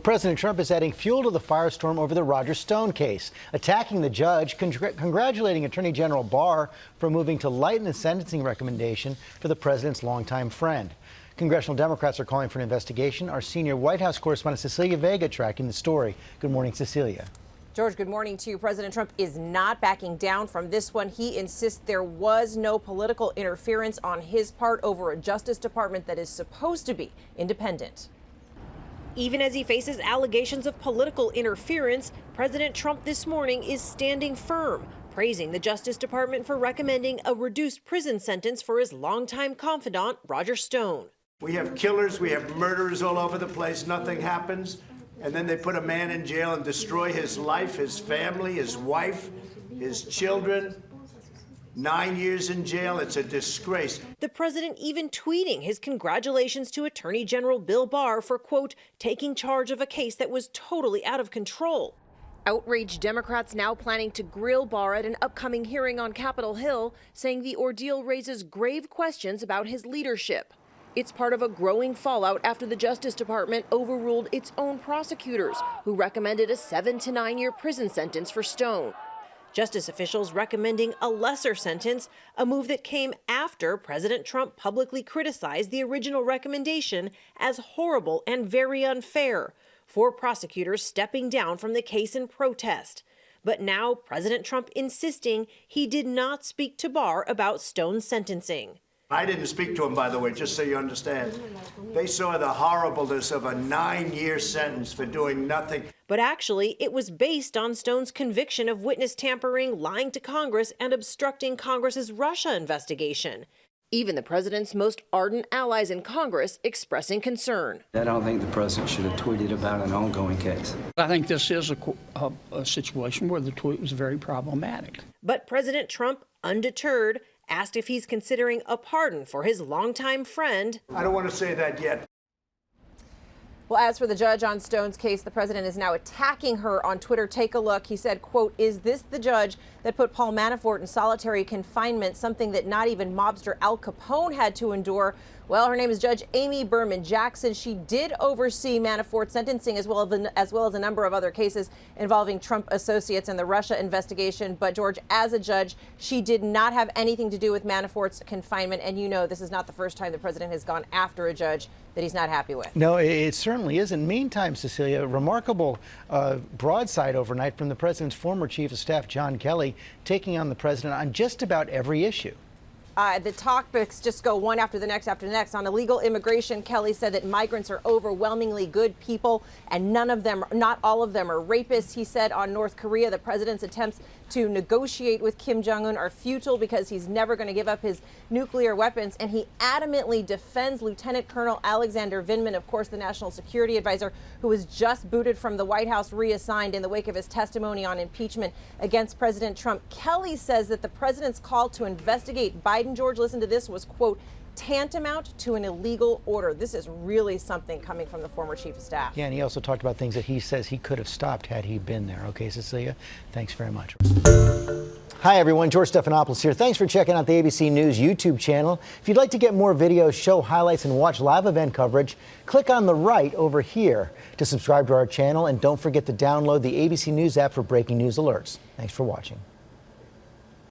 President Trump is adding fuel to the firestorm over the Roger Stone case, attacking the judge, congratulating Attorney General Barr for moving to lighten the sentencing recommendation for the president's longtime friend. Congressional Democrats are calling for an investigation. Our senior White House correspondent Cecilia Vega tracking the story. Good morning, Cecilia. George, good morning to you. President Trump is not backing down from this one. He insists there was no political interference on his part over a Justice Department that is supposed to be independent. Even as he faces allegations of political interference, President Trump this morning is standing firm, praising the Justice Department for recommending a reduced prison sentence for his longtime confidant, Roger Stone. We have killers, we have murderers all over the place, nothing happens, and then they put a man in jail and destroy his life, his family, his wife, his children. 9 years in jail, it's a disgrace. The president even tweeting his congratulations to Attorney General Bill Barr for, quote, taking charge of a case that was totally out of control. Outraged Democrats now planning to grill Barr at an upcoming hearing on Capitol Hill, saying the ordeal raises grave questions about his leadership. It's part of a growing fallout after the Justice Department overruled its own prosecutors, who recommended a 7 to 9 year prison sentence for Stone. Justice officials recommending a lesser sentence, a move that came after President Trump publicly criticized the original recommendation as horrible and very unfair, 4 prosecutors stepping down from the case in protest. But now President Trump insisting he did not speak to Barr about Stone's sentencing. I didn't speak to him, by the way, just so you understand. They saw the horribleness of a 9-year sentence for doing nothing. But actually, it was based on Stone's conviction of witness tampering, lying to Congress, and obstructing Congress's Russia investigation. Even the president's most ardent allies in Congress expressing concern. I don't think the president should have tweeted about an ongoing case. I think this is a situation where the tweet was very problematic. But President Trump, undeterred, asked if he's considering a pardon for his longtime friend. I don't want to say that yet. Well, as for the judge on Stone's case, the president is now attacking her on Twitter. Take a look. He said, quote, "Is this the judge that put Paul Manafort in solitary confinement, something that not even mobster Al Capone had to endure?" Well, her name is Judge Amy Berman Jackson. She did oversee Manafort's sentencing as well as a number of other cases involving Trump associates in the Russia investigation. But, George, as a judge, she did not have anything to do with Manafort's confinement. And you know this is not the first time the president has gone after a judge that he's not happy with. No, it certainly isn't. Meantime, Cecilia, a remarkable broadside overnight from the president's former chief of staff, John Kelly, taking on the president on just about every issue. The topics just go one after the next after the next. On illegal immigration, Kelly said that migrants are overwhelmingly good people and not all of them are rapists. He said on North Korea, the president's attempts to negotiate with Kim Jong-un are futile because he's never going to give up his nuclear weapons. And he adamantly defends Lieutenant Colonel Alexander Vindman, of course, the national security advisor, who was just booted from the White House, reassigned in the wake of his testimony on impeachment against President Trump. Kelly says that the president's call to investigate Biden, George, listen to this, was, quote, tantamount to an illegal order. This is really something coming from the former chief of staff. Yeah, and he also talked about things that he says he could have stopped had he been there. Okay, Cecilia, thanks very much. Hi, everyone. George Stephanopoulos here. Thanks for checking out the ABC News YouTube channel. If you'd like to get more videos, show highlights, and watch live event coverage, click on the right over here to subscribe to our channel. And don't forget to download the ABC News app for breaking news alerts. Thanks for watching.